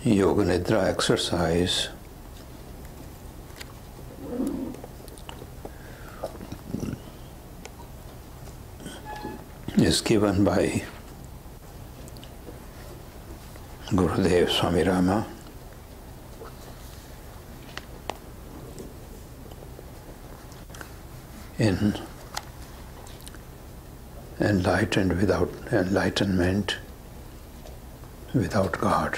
Yoga Nidra exercise is given by Gurudev Swami Rama in Enlightenment without God.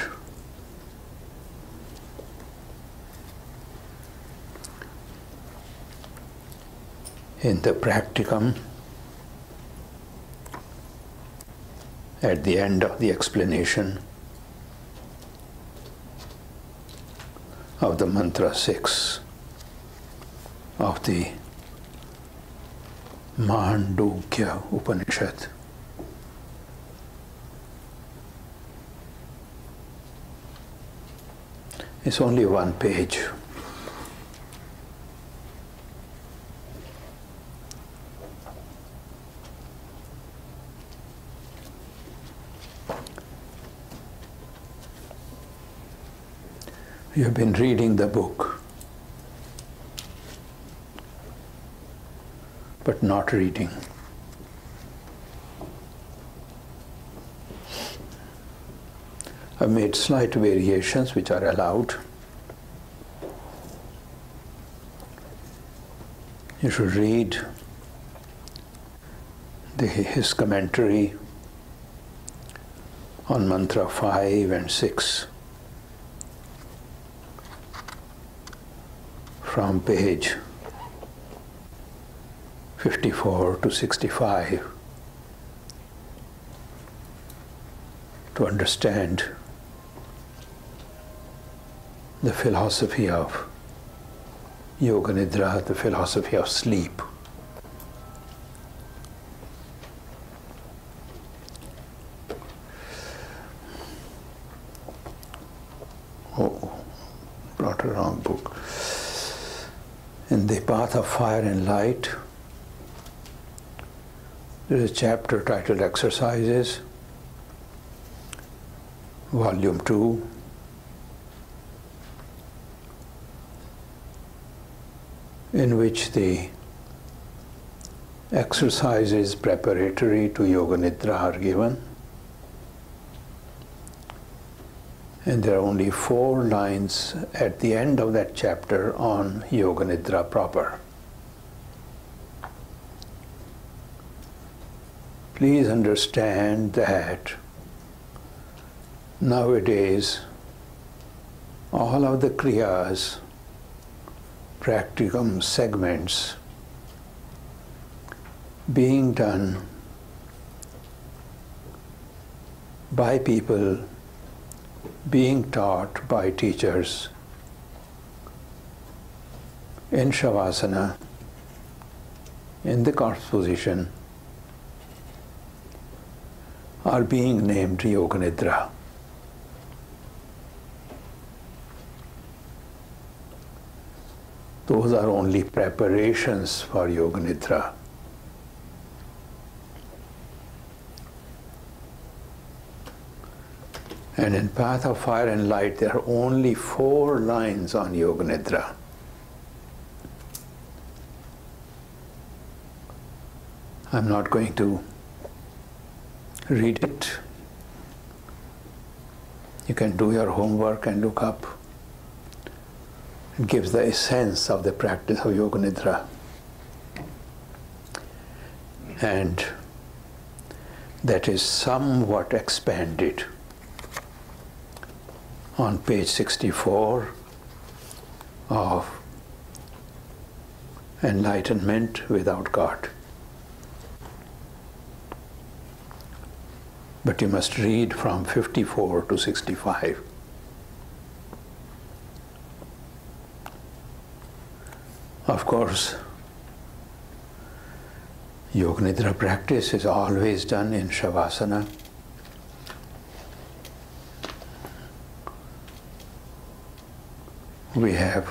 In the practicum, at the end of the explanation of the mantra 6 of the Mahamandeleshwar Upanishad, it's only one page. You've been reading the book, but not reading. I've made slight variations which are allowed. You should read his commentary on mantra 5 and 6 from page 54 to 65 to understand the philosophy of Yoga Nidra, the philosophy of sleep. Oh, brought a wrong book. In the Path of Fire and Light, there is a chapter titled Exercises, Volume 2. In which the exercises preparatory to Yoga Nidra are given. And there are only 4 lines at the end of that chapter on Yoga Nidra proper. Please understand that nowadays all of the kriyas, practicum segments being done by people, being taught by teachers in Shavasana, in the corpse position, are being named Yoga Nidra. Those are only preparations for Yoga Nidra. And in Path of Fire and Light, there are only 4 lines on Yoga Nidra. I'm not going to read it. You can do your homework and look up. It gives the essence of the practice of Yoga Nidra. And that is somewhat expanded on page 64 of Enlightenment without God. But you must read from 54 to 65. Of course, Yoga Nidra practice is always done in Shavasana. We have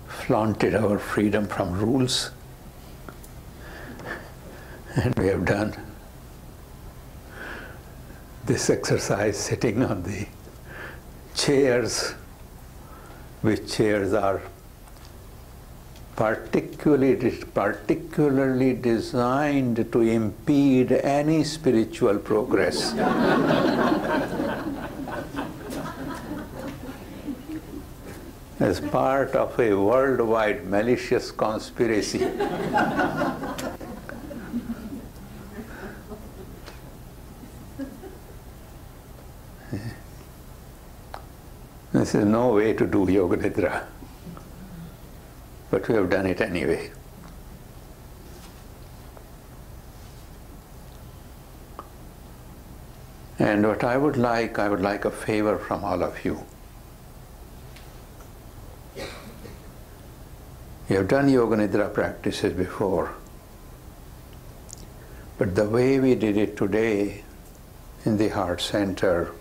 flaunted our freedom from rules, and we have done this exercise sitting on the chairs, which chairs are particularly designed to impede any spiritual progress. As part of a worldwide malicious conspiracy. This is no way to do Yoga Nidra, but we have done it anyway. And what I would like a favor from all of you. You have done Yoga Nidra practices before, but the way we did it today in the heart center,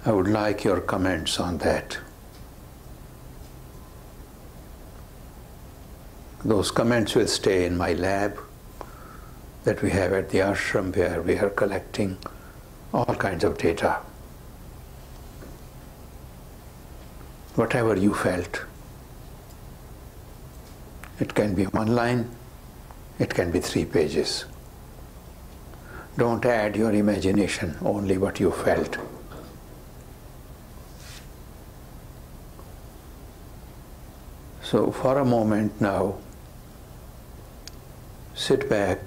I would like your comments on that. Those comments will stay in my lab that we have at the ashram, where we are collecting all kinds of data. Whatever you felt. It can be one line, it can be 3 pages. Don't add your imagination, only what you felt. So for a moment now, sit back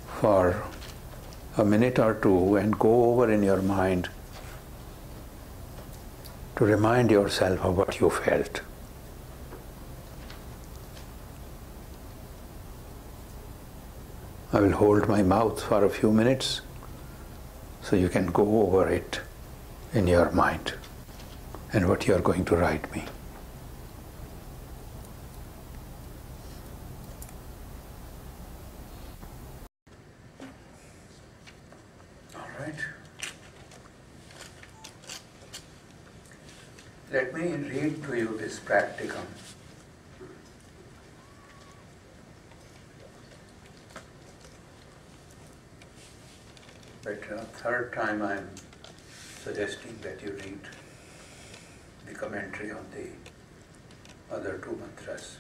for a minute or two and go over in your mind to remind yourself of what you felt. I will hold my mouth for a few minutes so you can go over it in your mind and what you are going to write me. All right. Let me read to you this practicum. But third time I'm suggesting that you read the commentary on the other 2 mantras.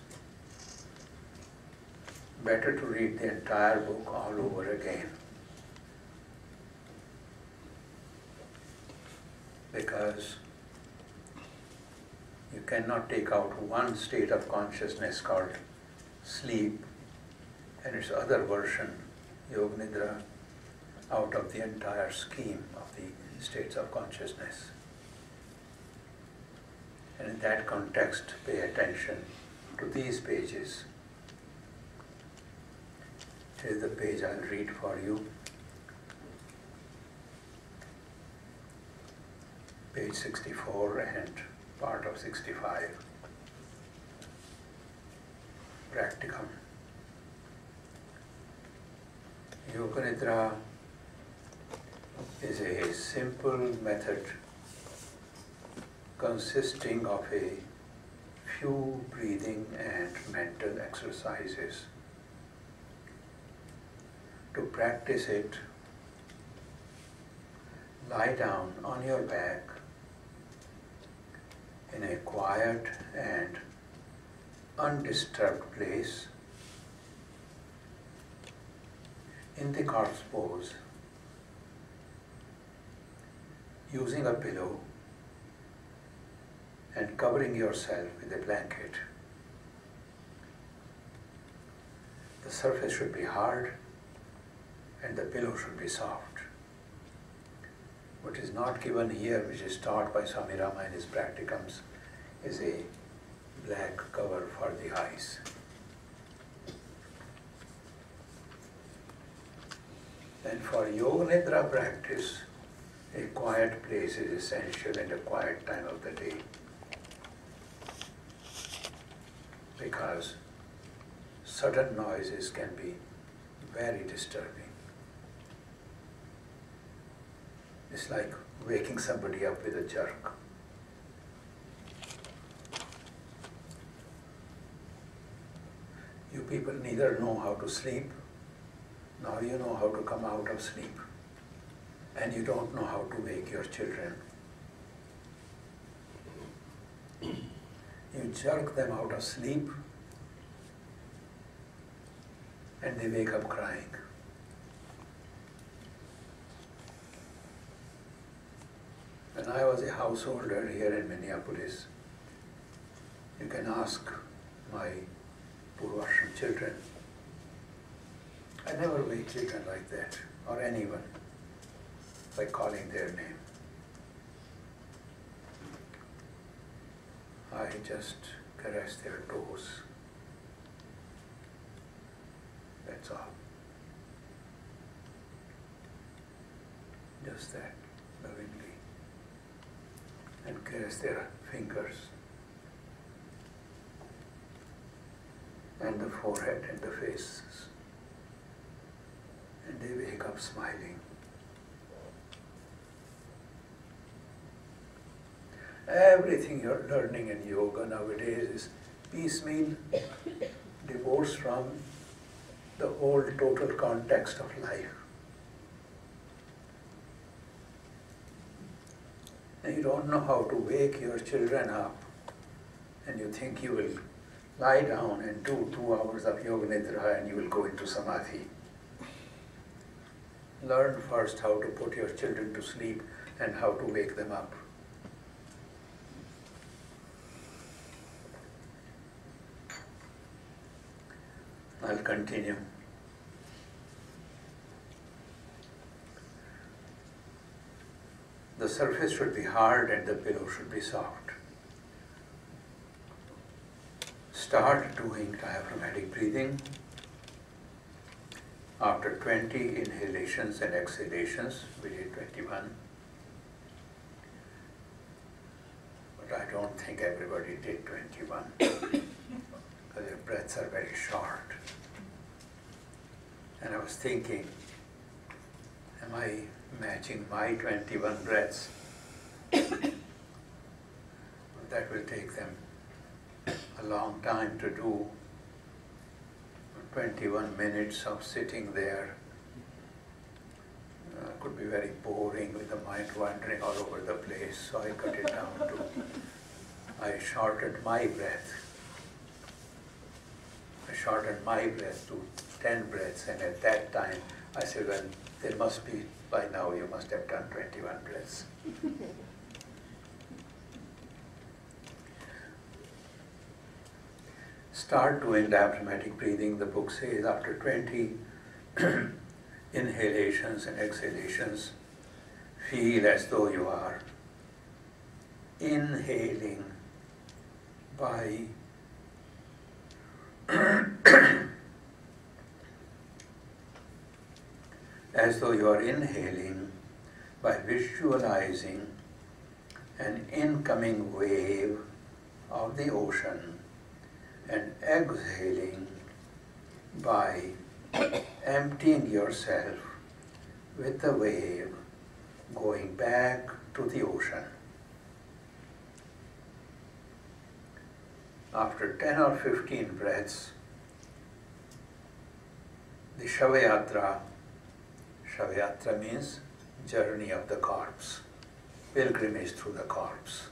Better to read the entire book all over again, because you cannot take out one state of consciousness called sleep and its other version, Yoga Nidra, out of the entire scheme of the states of consciousness. And in that context, pay attention to these pages. Here is the page I'll read for you. Page 64 and part of 65. Practicum. Yoga Nidra is a simple method consisting of a few breathing and mental exercises. To practice it, lie down on your back in a quiet and undisturbed place in the corpse pose, using a pillow and covering yourself with a blanket. The surface should be hard and the pillow should be soft. What is not given here, which is taught by Swami Rama in his practicums, is a black cover for the eyes. And for Yoga Nidra practice, a quiet place is essential and a quiet time of the day, because sudden noises can be very disturbing. It's like waking somebody up with a jerk. You people neither know how to sleep, nor you know how to come out of sleep. And you don't know how to wake your children. You jerk them out of sleep, and they wake up crying. When I was a householder here in Minneapolis, you can ask my Purvashram children. I never wake children like that, or anyone, by calling their name. I just caress their toes. That's all. Just that, lovingly. And caress their fingers, and the forehead and the faces. And they wake up smiling. Everything you're learning in yoga nowadays is piecemeal, divorced from the whole total context of life. And you don't know how to wake your children up, and you think you will lie down and do 2 hours of yoga nidra and you will go into samadhi. Learn first how to put your children to sleep and how to wake them up. I'll continue. The surface should be hard and the pillow should be soft. Start doing diaphragmatic breathing. After 20 inhalations and exhalations, we did 21. But I don't think everybody did 21 because their breaths are very short. And I was thinking, am I matching my 21 breaths? That will take them a long time to do. 21 minutes of sitting there could be very boring with the mind wandering all over the place, so I cut it down to, I shortened my breath. I shortened my breath to 10 breaths, and at that time I said, well, there must be, by now you must have done 21 breaths. Start doing diaphragmatic breathing. The book says after 20 inhalations and exhalations, feel as though you are inhaling by as though you are inhaling by visualizing an incoming wave of the ocean, and exhaling by emptying yourself with the wave going back to the ocean. After 10 or 15 breaths, the Shavayatra means journey of the corpse, pilgrimage through the corpse.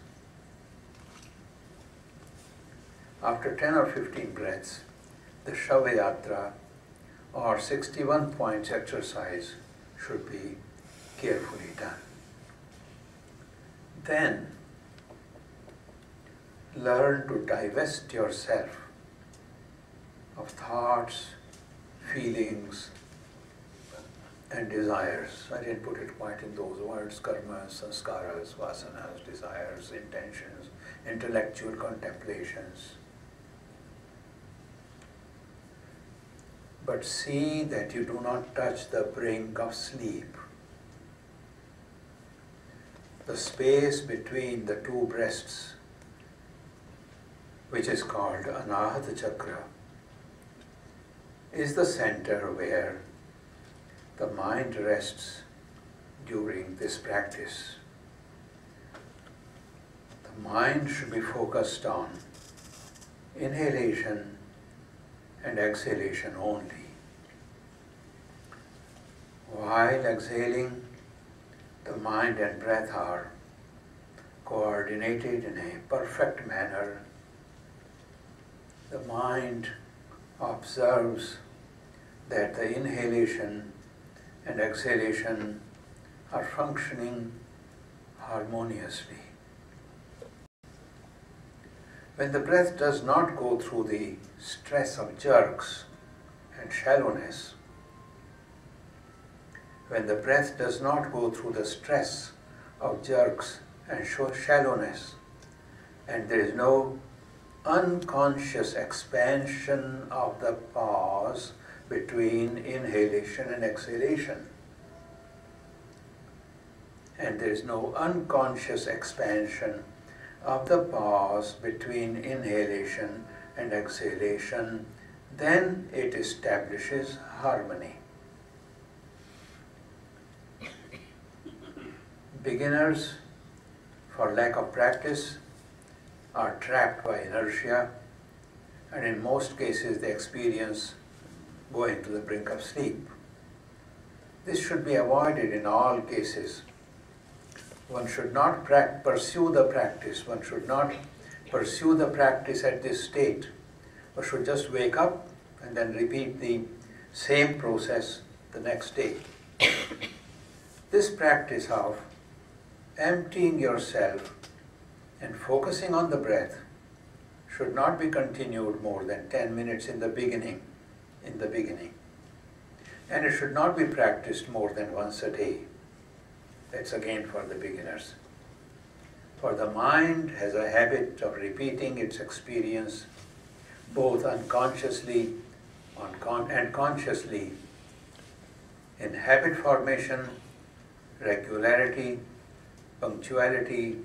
After 10 or 15 breaths, the Shavayatra or 61 points exercise should be carefully done. Then learn to divest yourself of thoughts, feelings, and desires. I didn't put it quite in those words: karmas, sanskaras, vasanas, desires, intentions, intellectual contemplations. But see that you do not touch the brink of sleep. The space between the two breasts, which is called Anahata Chakra, is the center where the mind rests during this practice. The mind should be focused on inhalation and exhalation only. While exhaling, the mind and breath are coordinated in a perfect manner. The mind observes that the inhalation and exhalation are functioning harmoniously. When the breath does not go through the stress of jerks and shallowness, when the breath does not go through the stress of jerks and shallowness, and there is no unconscious expansion of the pause between inhalation and exhalation, and there is no unconscious expansion of the pause between inhalation and exhalation, then it establishes harmony. Beginners, for lack of practice, are trapped by inertia, and in most cases they experience going to the brink of sleep. This should be avoided in all cases. One should not pursue the practice. One should not pursue the practice at this state. One should just wake up and then repeat the same process the next day. This practice of emptying yourself and focusing on the breath should not be continued more than 10 minutes in the beginning. And it should not be practiced more than once a day. That's again for the beginners. For the mind has a habit of repeating its experience both unconsciously and consciously in habit formation, regularity, punctuality,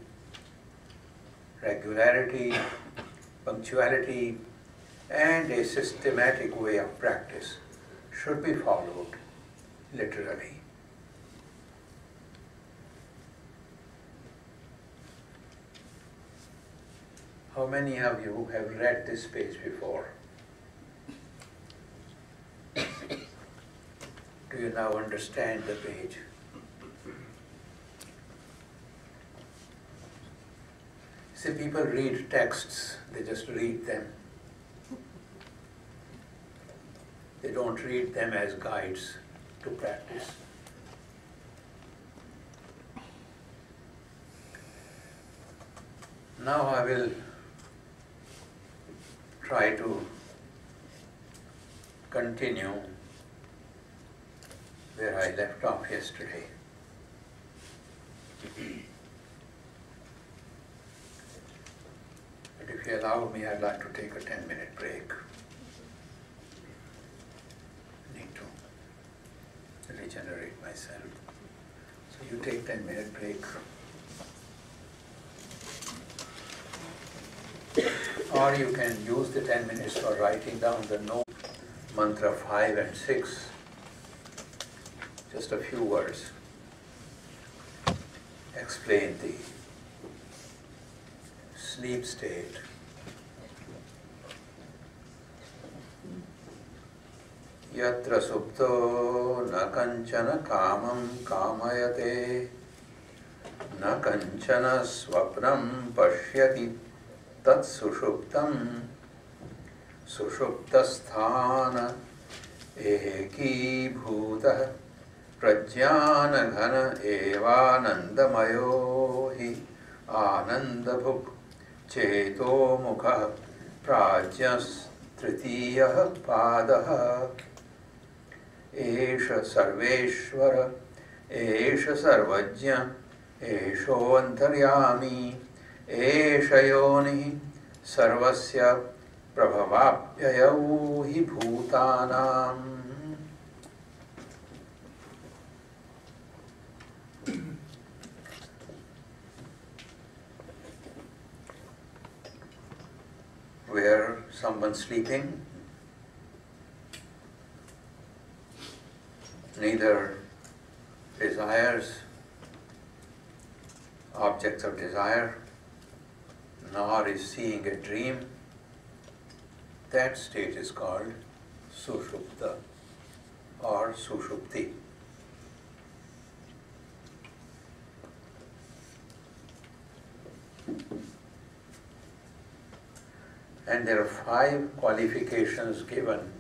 and a systematic way of practice should be followed literally. How many of you have read this page before? Do you now understand the page? See, people read texts, they just read them. They don't read them as guides to practice. Now I will try to continue where I left off yesterday. But if you allow me, I'd like to take a 10-minute break. I need to regenerate myself. So you take 10-minute break. Or you can use the 10 minutes for writing down the note, mantra 5 and 6, just a few words. Explain the sleep state. Yatra supto na kanchana kamam kamayate, na kanchana swapnam pashyati tat sushuptam sushuptasthana eki bhuta prajnana ghana evanandamayo hi anandabhuk cheto mukha prajnas tritiyah padah esha sarveshvara esha sarvajna esho antaryami esha yoni sarvasya prabhavapyayau hi bhutanam. Where someone sleeping, neither desires, objects of desire, nor is seeing a dream, That state is called Sushupta or Sushupti. And there are 5 qualifications given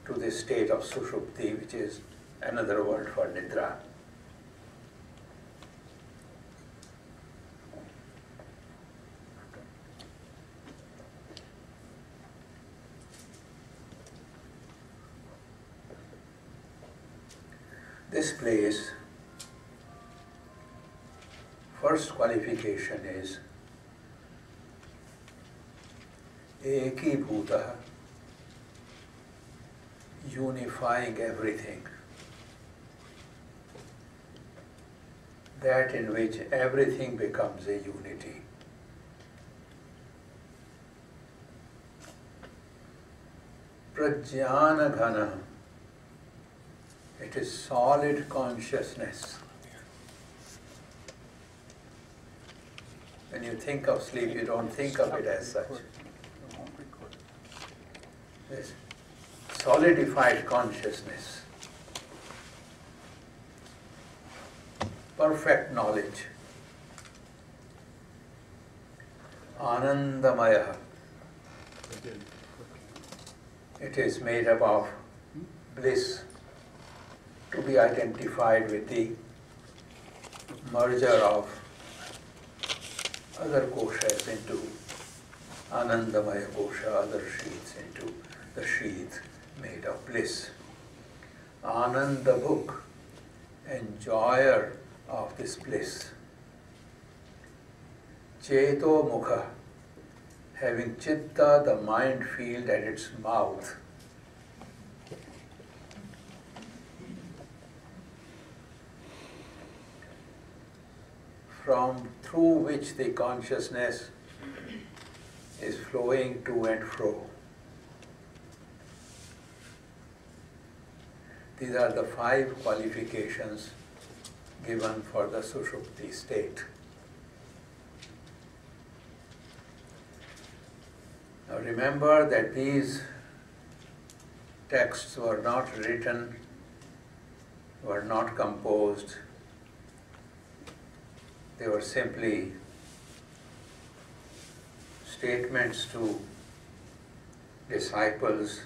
to this state of Sushupti, which is another word for Nidra. This place, first qualification is Ekibhuta, unifying everything, that in which everything becomes a unity. Prajnana Ghana, it is solid consciousness. When you think of sleep, you don't think of it as such. Yes. Solidified consciousness. Perfect knowledge. Anandamaya. It is made up of bliss, to be identified with the merger of other koshas into Anandamaya kosha, other sheaths into the sheath made of bliss. Ananda book, enjoyer of this bliss. Cheto mukha, having chitta, the mind field at its mouth. Through which the consciousness is flowing to and fro. These are the 5 qualifications given for the Sushupti state. Now remember that these texts were not written, were not composed. They were simply statements to disciples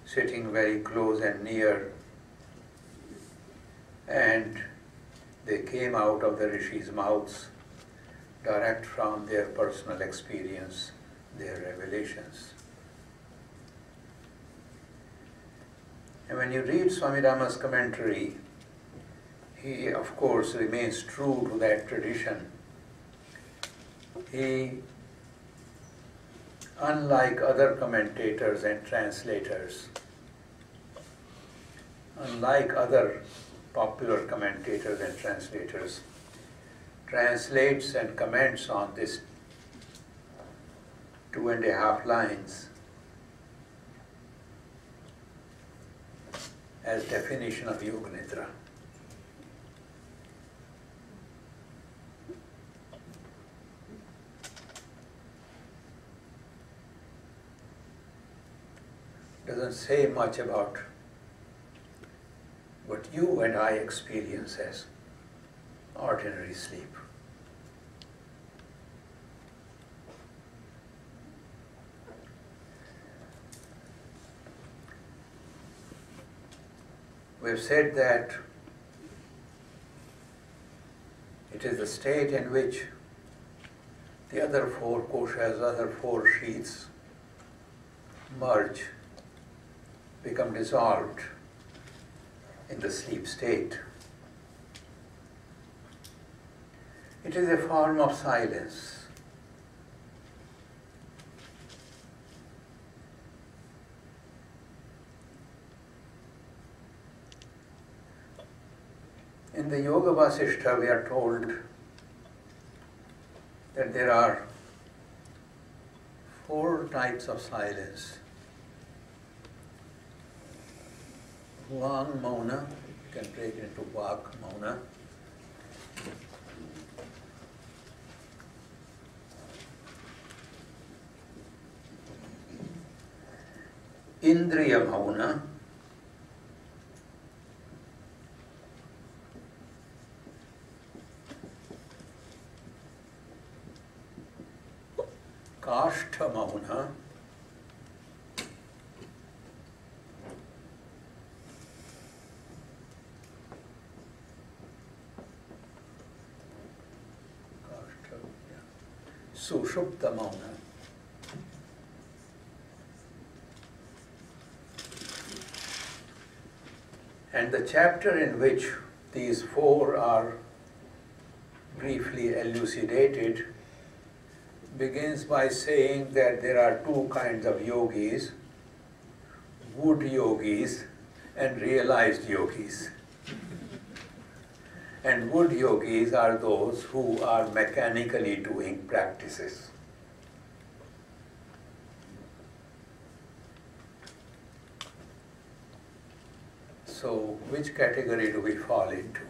sitting very close and near, and they came out of the rishis' mouths direct from their personal experience, their revelations. And when you read Swami Rama's commentary, he, of course, remains true to that tradition. He, unlike other commentators and translators, unlike other popular commentators and translators, translates and comments on this 2.5 lines as definition of Yoga Nidra. Doesn't say much about what you and I experience as ordinary sleep. We have said that it is the state in which the other 4 koshas, other 4 sheaths merge, become dissolved in the sleep state. It is a form of silence. In the Yoga Vasishtha, we are told that there are 4 types of silence. Vang Mauna, you can break it into Vak Mauna. Indriya Mauna, Kashtha Mauna, Sushupta Mauna. And the chapter in which these four are briefly elucidated begins by saying that there are two kinds of yogis, wood yogis and realized yogis. And wood yogis are those who are mechanically doing practices. So, which category do we fall into?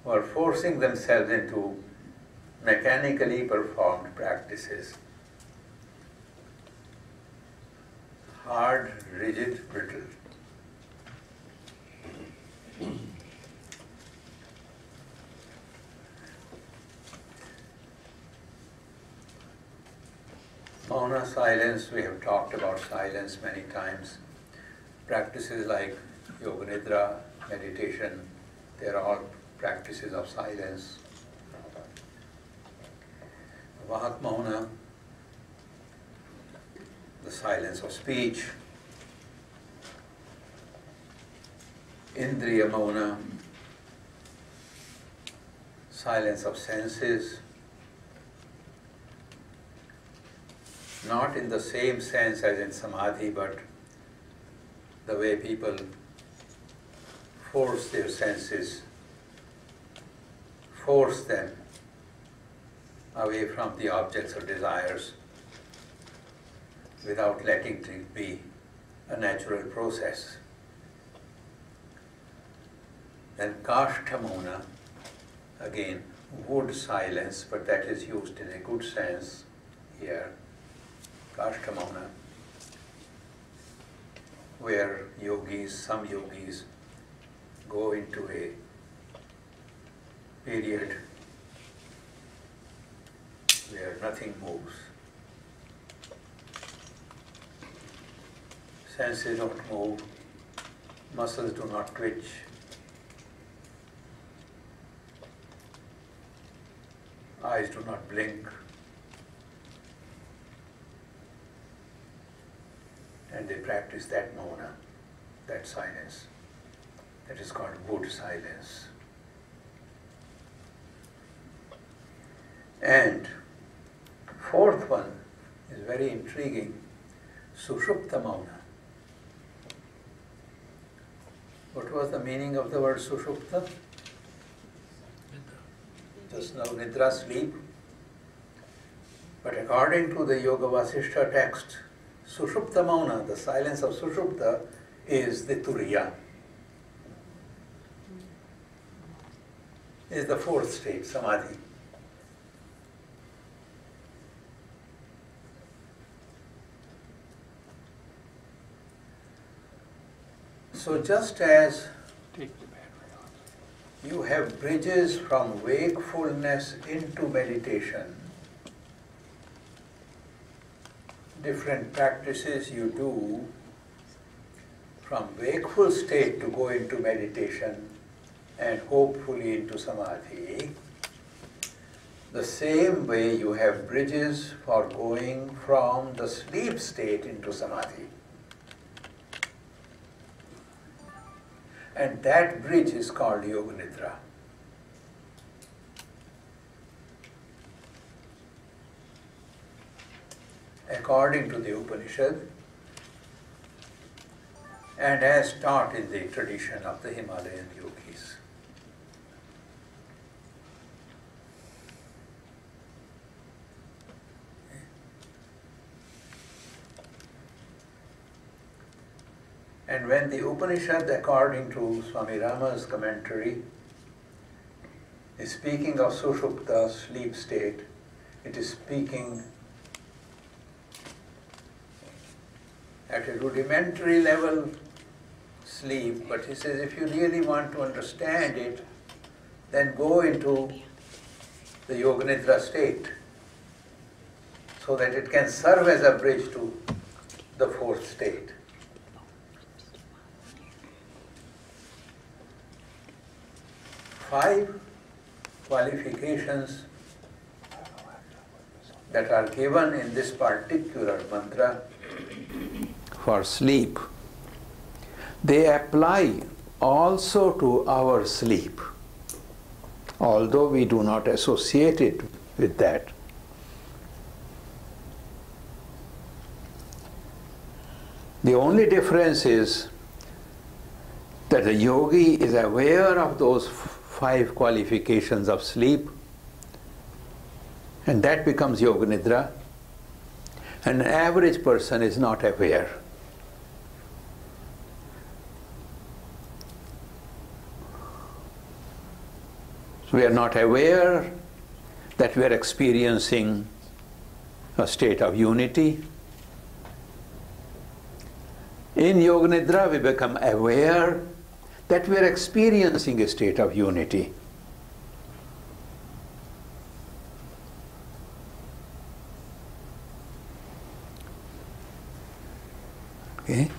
Who are forcing themselves into mechanically performed practices. Hard, rigid, brittle. Mauna, silence, we have talked about silence many times. Practices like Yoga Nidra, meditation, they are all practices of silence. Vak Mauna, the silence of speech. Indriya Mauna, silence of senses. Not in the same sense as in Samadhi, but the way people force their senses, force them away from the objects or desires without letting it be a natural process. Then Kashtha Mauna, again, wood silence, but that is used in a good sense here. Kashtha Mauna, where some yogis go into a period where nothing moves. Senses don't move, muscles do not twitch. Eyes do not blink. And they practice that mauna, that silence. That is called wood silence. And fourth one is very intriguing, Sushupta Mauna. What was the meaning of the word Sushupta? Just now, Nidra, sleep. But according to the Yoga Vasishtha text, Sushupta Mauna, the silence of Sushupta, is the Turiya. Is the fourth state, Samadhi. So just as you have bridges from wakefulness into meditation, different practices you do from wakeful state to go into meditation and hopefully into Samadhi, the same way you have bridges for going from the sleep state into Samadhi. And that bridge is called Yoga Nidra. According to the Upanishad, and as taught in the tradition of the Himalayan yogis. And when the Upanishad, according to Swami Rama's commentary, is speaking of Sushupta, sleep state. It is speaking at a rudimentary level, sleep, but he says if you really want to understand it, then go into the Yoga Nidra state so that it can serve as a bridge to the fourth state. Five qualifications that are given in this particular mantra for sleep, they apply also to our sleep, although we do not associate it with that. The only difference is that the yogi is aware of those five qualifications of sleep, and that becomes Yoga Nidra. An average person is not aware. So we are not aware that we are experiencing a state of unity. In Yoga Nidra, we become aware that we are experiencing a state of unity. Okay?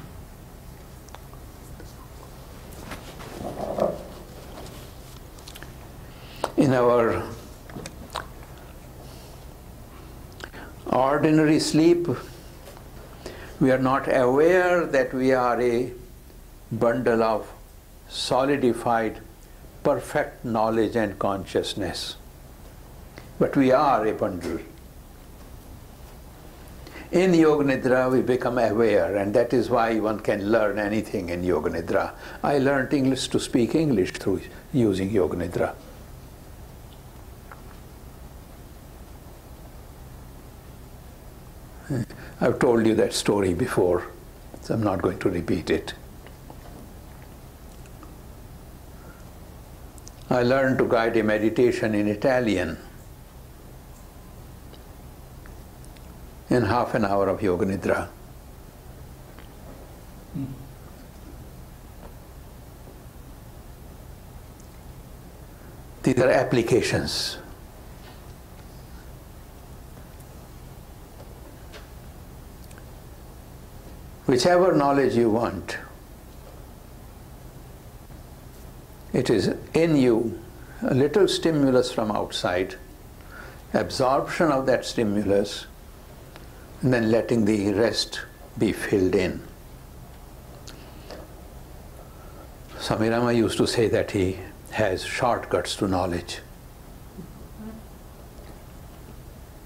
In our ordinary sleep, we are not aware that we are a bundle of solidified, perfect knowledge and consciousness. But we are a bundle. In Yoga Nidra, we become aware, and that is why one can learn anything in Yoga Nidra. I learned English to speak English through using Yoga Nidra. I've told you that story before, so I'm not going to repeat it. I learned to guide a meditation in Italian in half an hour of Yoga Nidra. These are applications. Whichever knowledge you want, it is in you, a little stimulus from outside, absorption of that stimulus, and then letting the rest be filled in. Swami Rama used to say that he has shortcuts to knowledge.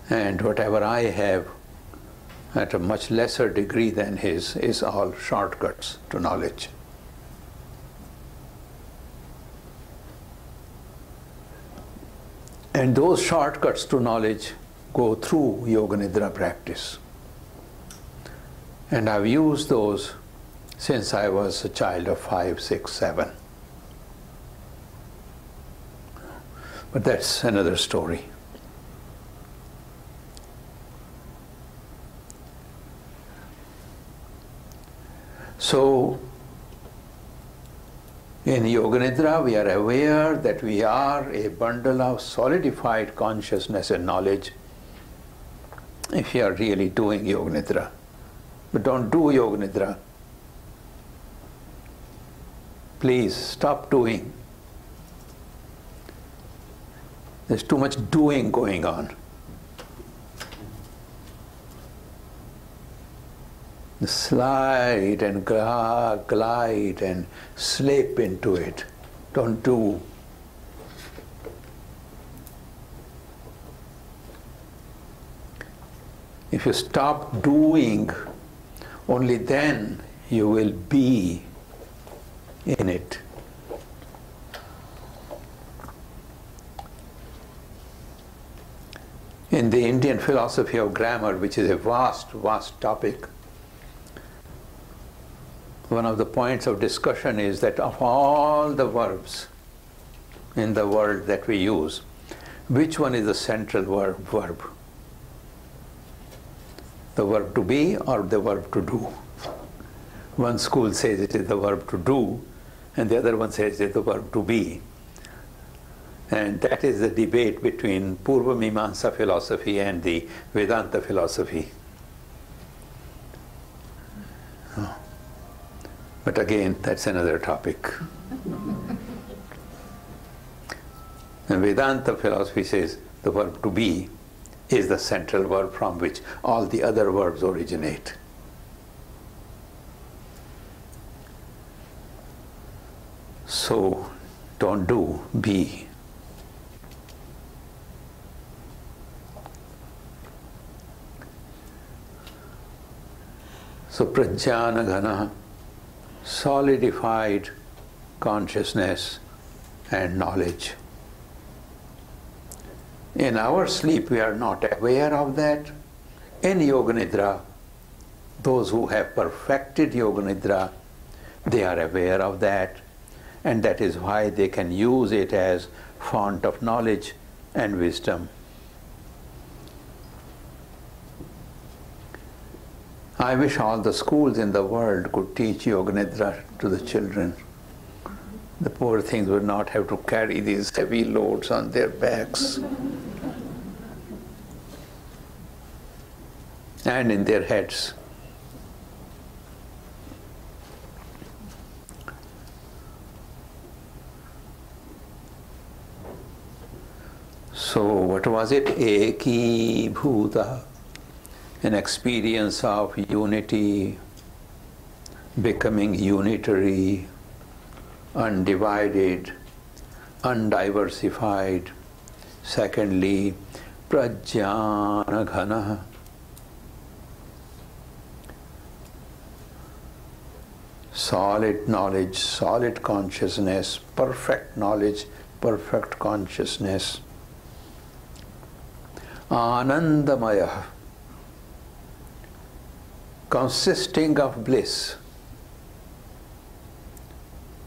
And whatever I have, at a much lesser degree than his, is all shortcuts to knowledge. And those shortcuts to knowledge go through Yoga Nidra practice. And I've used those since I was a child of 5, 6, 7. But that's another story. So, in Yoga Nidra, we are aware that we are a bundle of solidified consciousness and knowledge if you are really doing Yoga Nidra. But don't do Yoga Nidra. Please stop doing. There's too much doing going on. Slide and glide and slip into it. Don't do. If you stop doing, only then you will be in it. In the Indian philosophy of grammar, which is a vast, vast topic, one of the points of discussion is that of all the verbs in the world that we use, which one is the central verb? The verb to be or the verb to do? One school says it is the verb to do, and the other one says it is the verb to be. And that is the debate between Purva Mimamsa philosophy and the Vedanta philosophy. But again, that's another topic. And Vedanta philosophy says the verb to be is the central verb from which all the other verbs originate. So, don't do, be. So, prajnana ghana, solidified consciousness and knowledge. In our sleep, we are not aware of that. In Yoga Nidra, those who have perfected Yoga Nidra, they are aware of that, and that is why they can use it as font of knowledge and wisdom. I wish all the schools in the world could teach Yoga Nidra to the children. The poor things would not have to carry these heavy loads on their backs and in their heads. So what was it? Eki Bhuta, an experience of unity, becoming unitary, undivided, undiversified. Secondly, prajnana ghana, solid knowledge, solid consciousness, perfect knowledge, perfect consciousness. Anandamaya, consisting of bliss.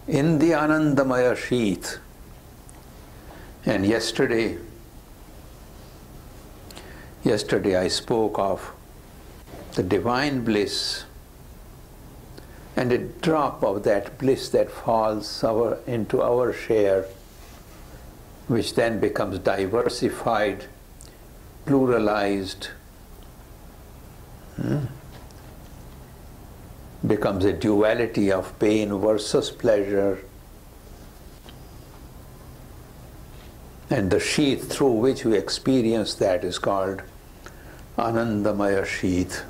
In the Anandamaya sheath. And yesterday I spoke of the divine bliss and a drop of that bliss that falls into our share, which then becomes diversified, pluralized, becomes a duality of pain versus pleasure, and the sheath through which we experience that is called Anandamaya sheath.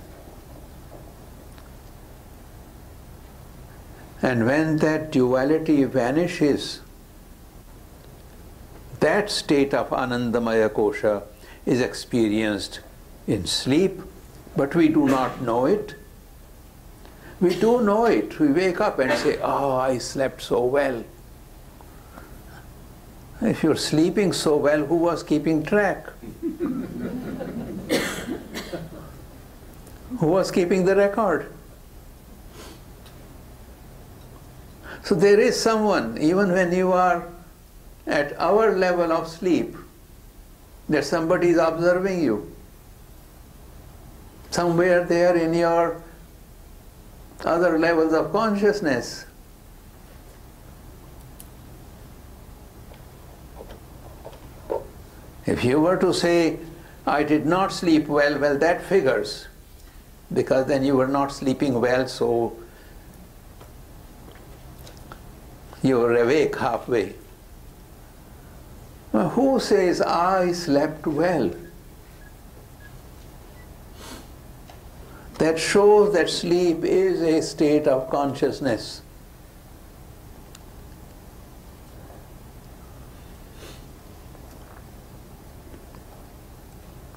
And when that duality vanishes, that state of Anandamaya kosha is experienced in sleep, but we do not know it. We do know it. We wake up and say, "Oh, I slept so well." If you're sleeping so well, who was keeping track? Who was keeping the record? So there is someone, even when you are at our level of sleep, that somebody is observing you. Somewhere there in your other levels of consciousness. If you were to say, "I did not sleep well," well, that figures, because then you were not sleeping well, so you were awake halfway. Now, who says, "I slept well"? That shows that sleep is a state of consciousness.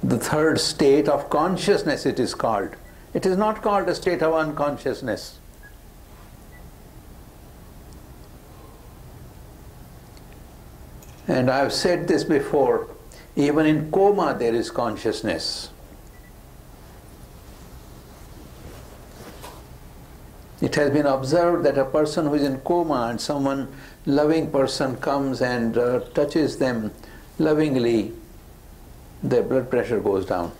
The third state of consciousness it is called. It is not called a state of unconsciousness. And I have said this before, even in coma there is consciousness. It has been observed that a person who is in coma and someone loving person comes and touches them lovingly, their blood pressure goes down.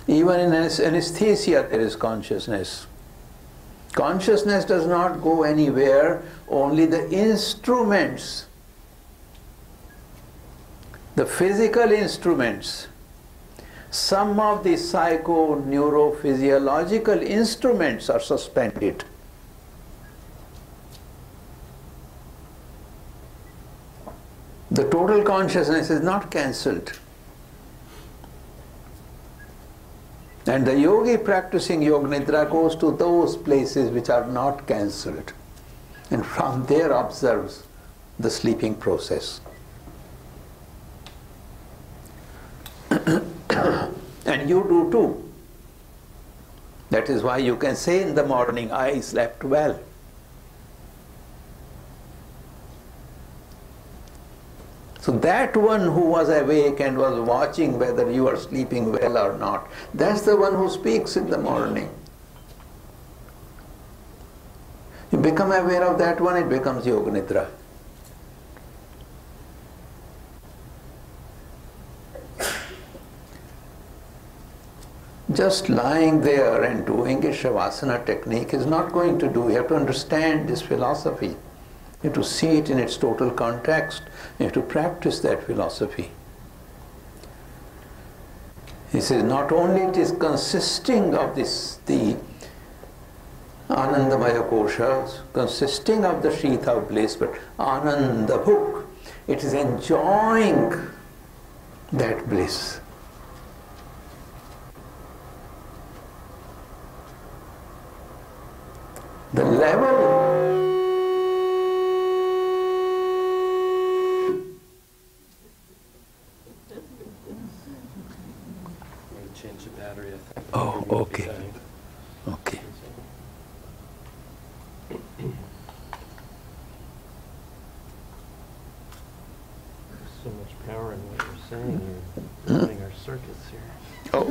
Even in anesthesia there is consciousness. Consciousness does not go anywhere, only the instruments, the physical instruments, some of the psycho-neurophysiological instruments are suspended. The total consciousness is not cancelled. And the yogi practicing Yoga Nidra goes to those places which are not cancelled, and from there observes the sleeping process. And you do too. That is why you can say in the morning, I slept well. So that one who was awake and was watching whether you are sleeping well or not, that's the one who speaks in the morning. You become aware of that one, it becomes Yoga Nidra. Just lying there and doing a Shavasana technique is not going to do. You have to understand this philosophy. You have to see it in its total context. You have to practice that philosophy. He says, not only it is consisting of this, the Anandamaya koshas, consisting of the sheath of bliss, but Ananda book, it is enjoying that bliss. The level change the battery, I think. Oh, okay. Okay. There's so much power in what you're saying. You're running our circuits here. Oh.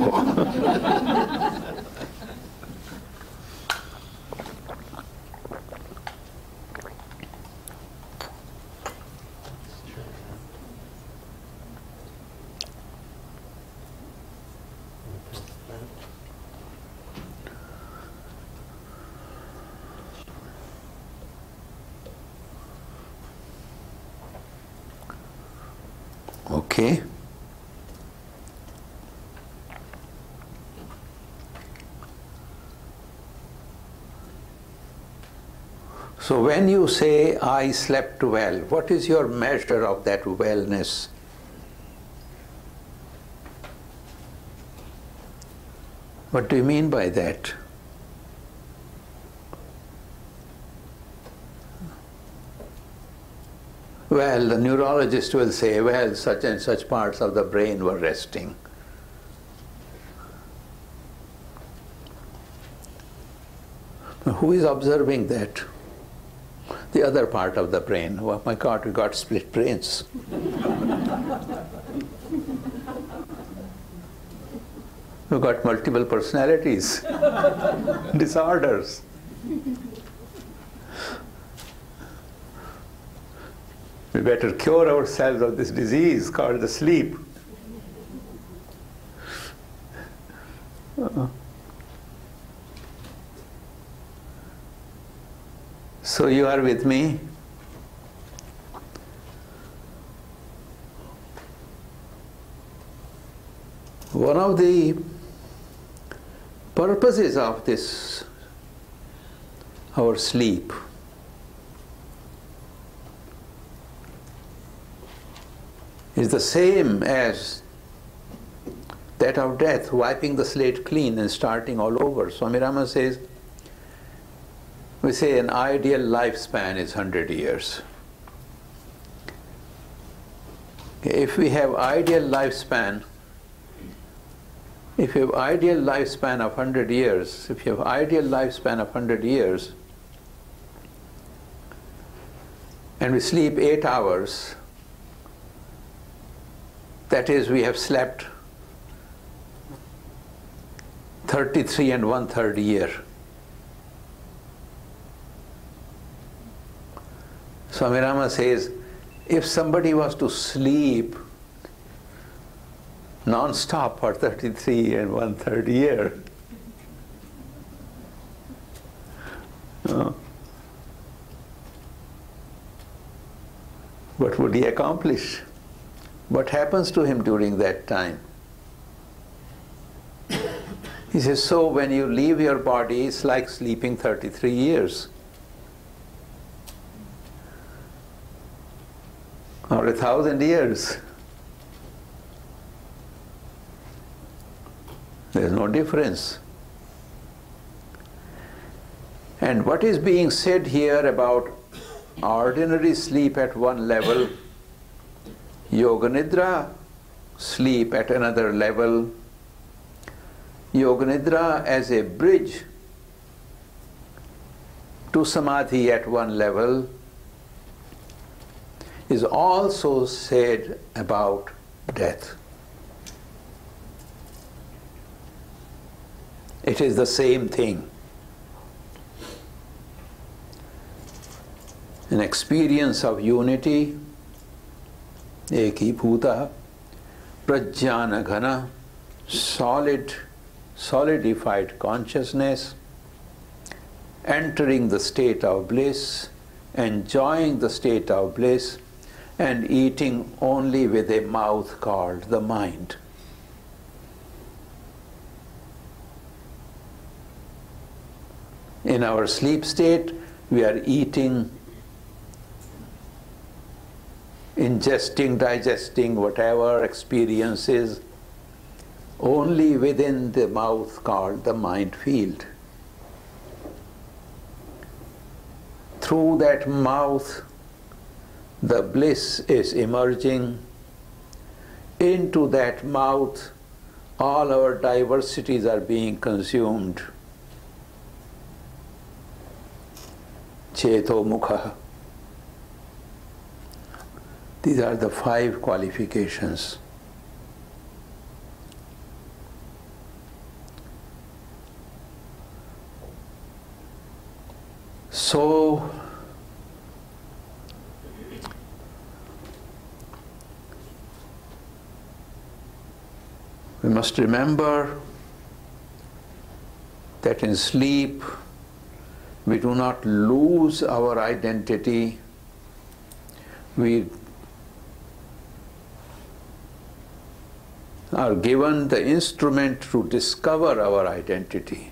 Okay. So when you say, I slept well, what is your measure of that wellness? What do you mean by that? Well, the neurologist will say, well, such and such parts of the brain were resting. Who is observing that? The other part of the brain. Oh my God, we got split brains. We got multiple personalities, disorders. We better cure ourselves of this disease called the sleep. So you are with me? One of the purposes of this, our sleep, is the same as that of death, wiping the slate clean and starting all over. Swami Rama says, we say an ideal lifespan is 100 years. If we have ideal lifespan, if you have ideal lifespan of 100 years, if you have ideal lifespan of 100 years, and we sleep 8 hours, that is, we have slept 33 and 1/3 year. Swami Rama says, if somebody was to sleep non-stop for 33 and 1/3 year, what would he accomplish? What happens to him during that time? He says, so when you leave your body, it's like sleeping 33 years. Or 1,000 years. There's no difference. And what is being said here about ordinary sleep at one level, Yoga Nidra sleep at another level, Yoga Nidra as a bridge to Samadhi at one level, is also said about death. It is the same thing. An experience of unity, ekibhuta, prajnana ghana, solidified consciousness, entering the state of bliss, enjoying the state of bliss, and eating only with a mouth called the mind. In our sleep state, we are eating, ingesting, digesting whatever experiences only within the mouth called the mind field. Through that mouth, the bliss is emerging. Into that mouth, all our diversities are being consumed. Cheto mukha. These are the 5 qualifications. So, we must remember that in sleep we do not lose our identity, we are given the instrument to discover our identity.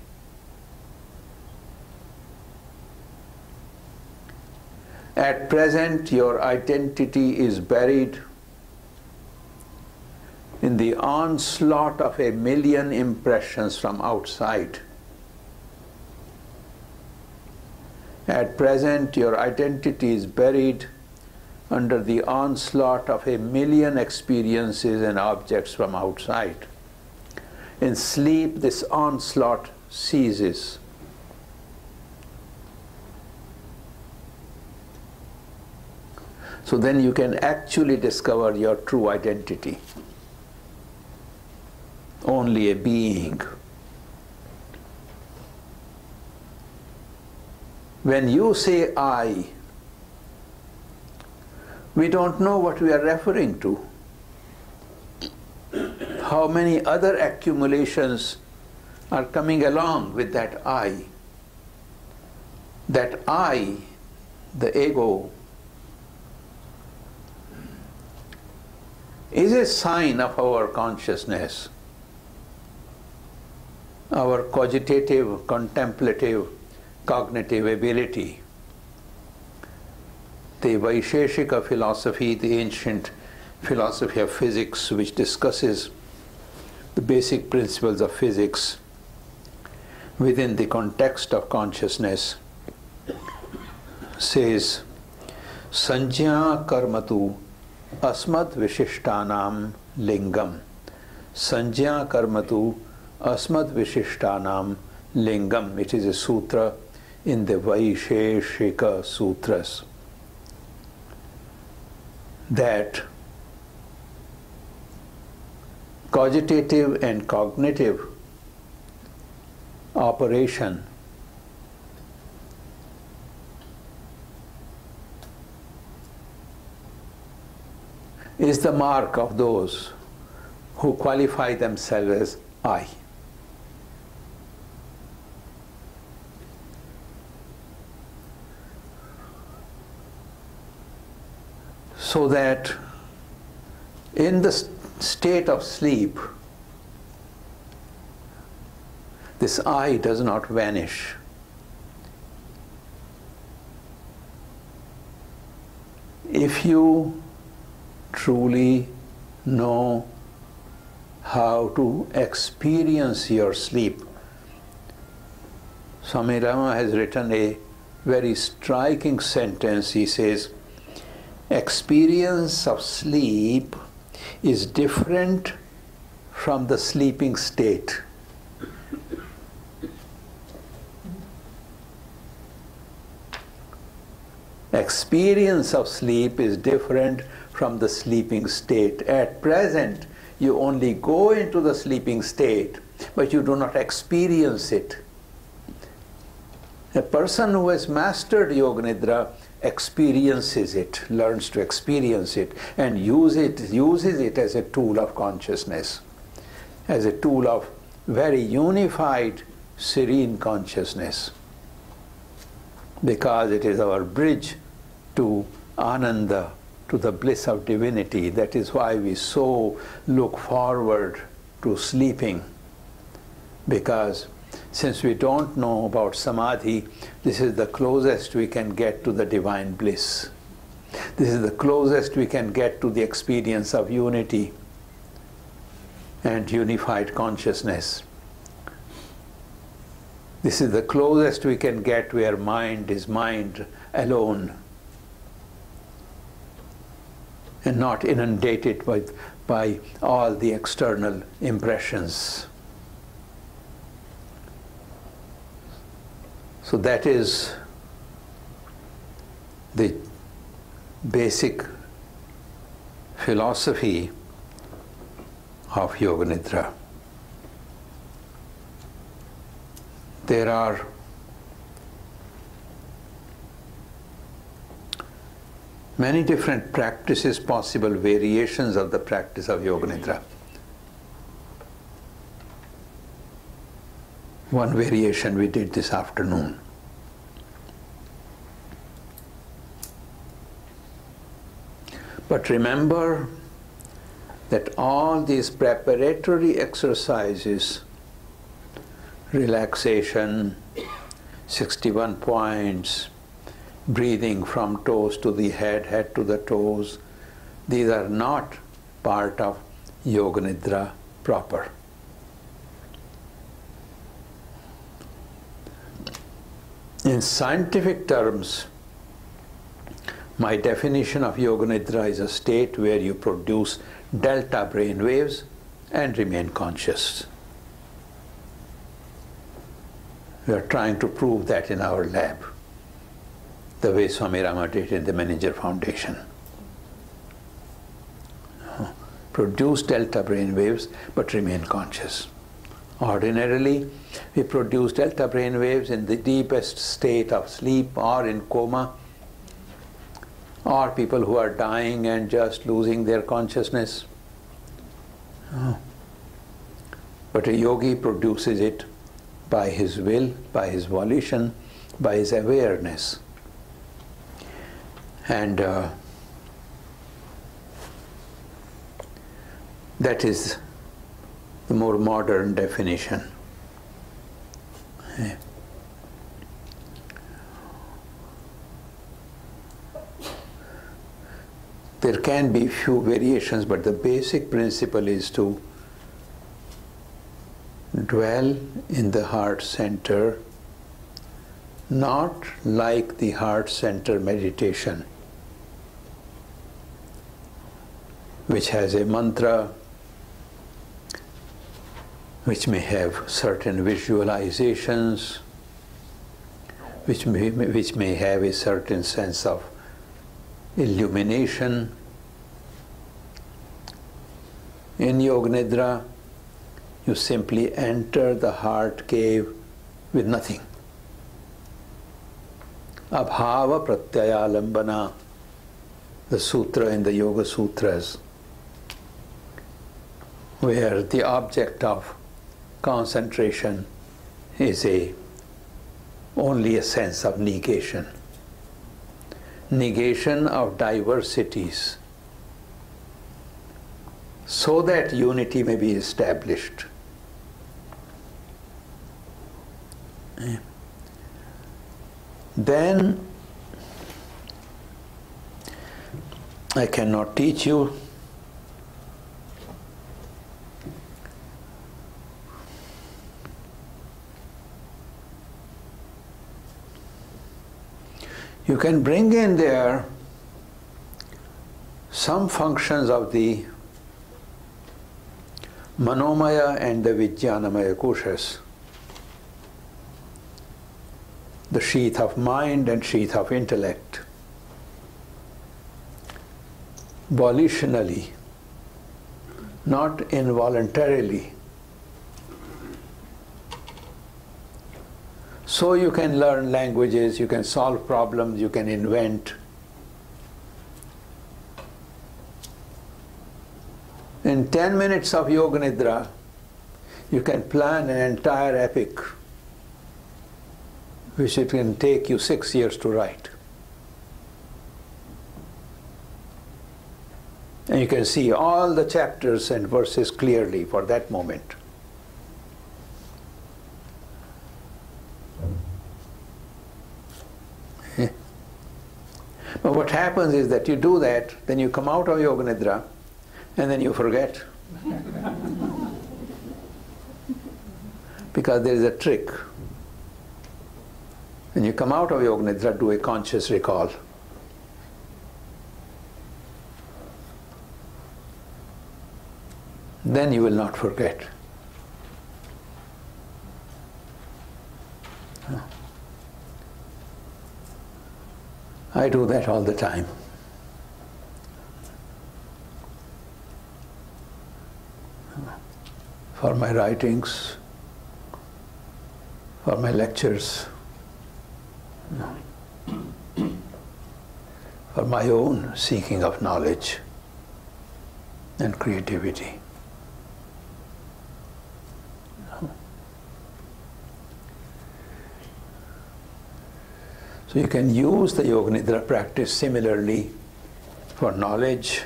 At present, your identity is buried in the onslaught of 1,000,000 impressions from outside. At present, your identity is buried under the onslaught of 1,000,000 experiences and objects from outside. In sleep, this onslaught ceases. So then you can actually discover your true identity. Only a being. When you say I, we don't know what we are referring to. How many other accumulations are coming along with that I? That I, the ego, is a sign of our consciousness, our cogitative, contemplative, cognitive ability. The Vaisheshika philosophy, the ancient philosophy of physics, which discusses the basic principles of physics within the context of consciousness, says, Sanjya karmatu asmat vishishtanam lingam. Sanjya karmatu asmat vishishtanam lingam. It is a sutra in the Vaisheshika sutras. That cogitative and cognitive operation is the mark of those who qualify themselves as I. So that in the state of sleep, this I does not vanish. If you truly know how to experience your sleep, Swami Rama has written a very striking sentence. He says, experience of sleep is different from the sleeping state. Experience of sleep is different from the sleeping state. At present, you only go into the sleeping state, but you do not experience it. A person who has mastered Yoga Nidra experiences it, learns to experience it, and uses it as a tool of consciousness, as a tool of very unified, serene consciousness, because it is our bridge to Ananda, to the bliss of divinity. That is why we so look forward to sleeping, because since we don't know about Samadhi, this is the closest we can get to the divine bliss. This is the closest we can get to the experience of unity and unified consciousness. This is the closest we can get where mind is mind alone and not inundated by all the external impressions. So that is the basic philosophy of Yoga Nidra. There are many different practices possible, variations of the practice of Yoga Nidra. One variation we did this afternoon. But remember that all these preparatory exercises, relaxation, 61 points, breathing from toes to the head, head to the toes, these are not part of Yoga Nidra proper. In scientific terms, my definition of Yoga Nidra is a state where you produce delta brain waves and remain conscious. We are trying to prove that in our lab, the way Swami Rama did in the Manager Foundation. Produce delta brain waves but remain conscious. Ordinarily, we produce delta brain waves in the deepest state of sleep or in coma, or people who are dying and just losing their consciousness. But a yogi produces it by his will, by his volition, by his awareness. And that is the more modern definition. There can be few variations, but the basic principle is to dwell in the heart center, not like the heart center meditation, which has a mantra, which may have certain visualizations, which may have a certain sense of illumination. In Yoga Nidra, you simply enter the heart cave with nothing. Abhava pratyayalambana, the sutra in the Yoga Sutras, where the object of concentration is only a sense of negation. Negation of diversities, so that unity may be established. Then I cannot teach you. You can bring in there some functions of the Manomaya and the Vijnanamaya koshas, the sheath of mind and sheath of intellect, volitionally, not involuntarily. So you can learn languages, you can solve problems, you can invent. In 10 minutes of Yoga Nidra, you can plan an entire epic, which it can take you 6 years to write. And you can see all the chapters and verses clearly for that moment. But what happens is that you do that, then you come out of Yoga Nidra, and then you forget. Because there is a trick. When you come out of Yoga Nidra, do a conscious recall. Then you will not forget. I do that all the time. For my writings, for my lectures, for my own seeking of knowledge and creativity. So you can use the Yoga Nidra practice similarly for knowledge,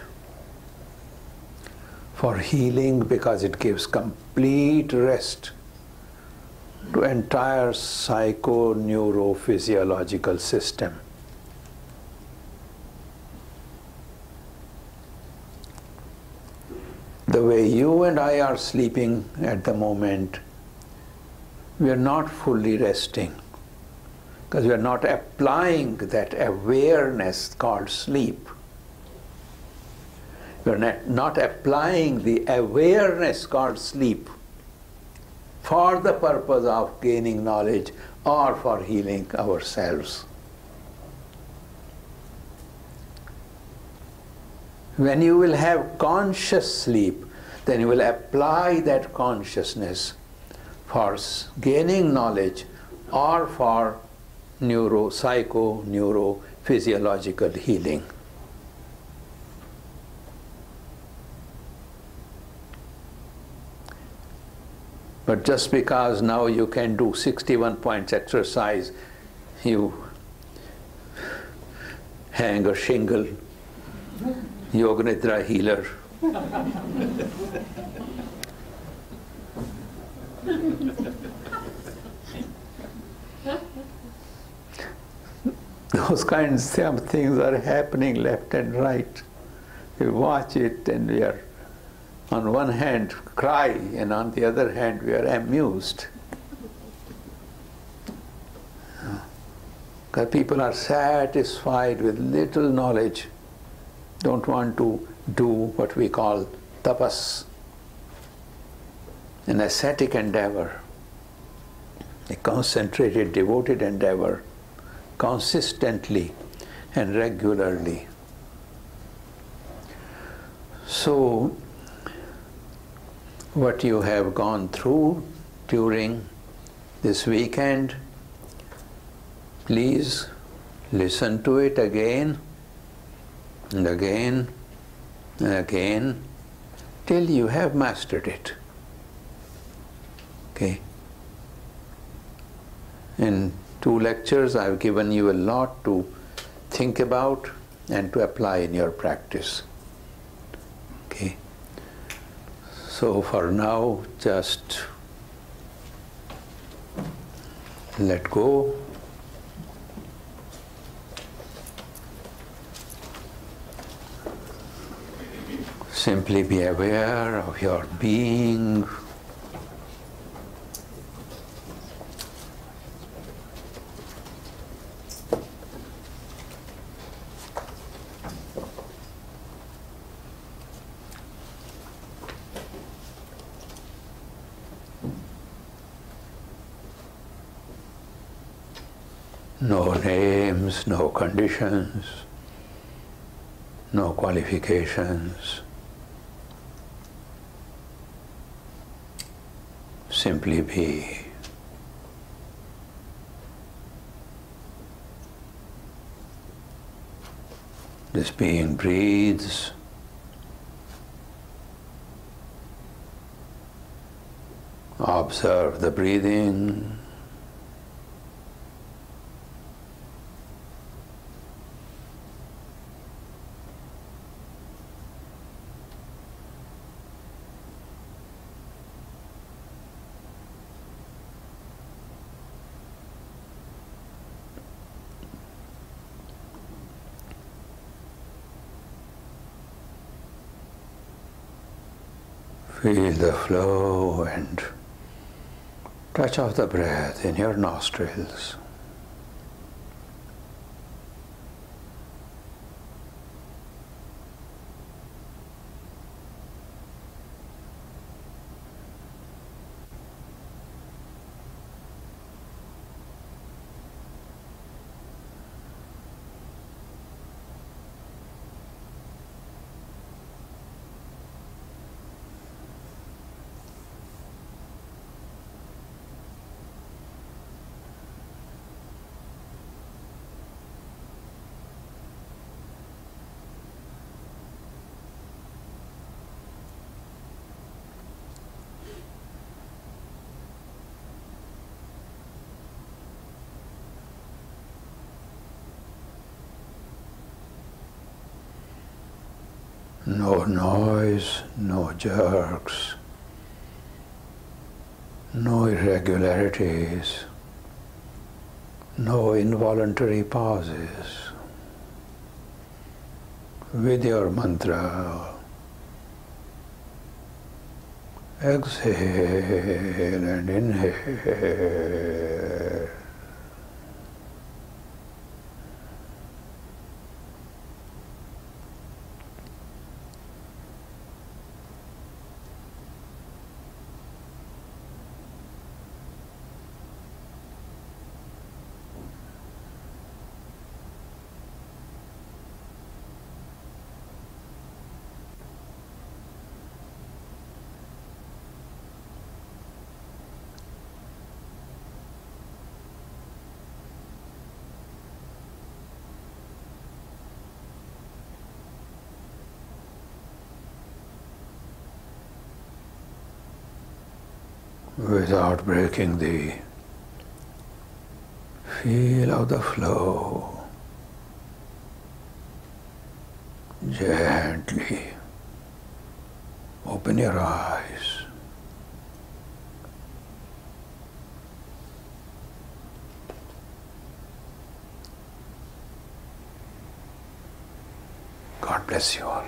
for healing, because it gives complete rest to entire psycho-neurophysiological system. The way you and I are sleeping at the moment, we are not fully resting, because we are not applying that awareness called sleep. We are not applying the awareness called sleep for the purpose of gaining knowledge or for healing ourselves. When you will have conscious sleep, then you will apply that consciousness for gaining knowledge or for psycho-neurophysiological healing. But just because now you can do 61 points exercise, you hang a shingle, Yoga Nidra healer. Those kinds of things are happening left and right. We watch it and we are, on one hand, cry, and on the other hand, we are amused. Because people are satisfied with little knowledge, don't want to do what we call tapas, an ascetic endeavor, a concentrated, devoted endeavor, consistently and regularly. So, what you have gone through during this weekend, please listen to it again and again and again till you have mastered it. Okay? In 2 lectures, I've given you a lot to think about and to apply in your practice. Okay? So for now, just let go. Simply be aware of your being. No names, no conditions, no qualifications. Simply be. This being breathes. Observe the breathing. Feel the flow and touch of the breath in your nostrils. No noise, no jerks, no irregularities, no involuntary pauses. With your mantra, exhale and inhale. Without breaking the feel of the flow, gently open your eyes. God bless you all.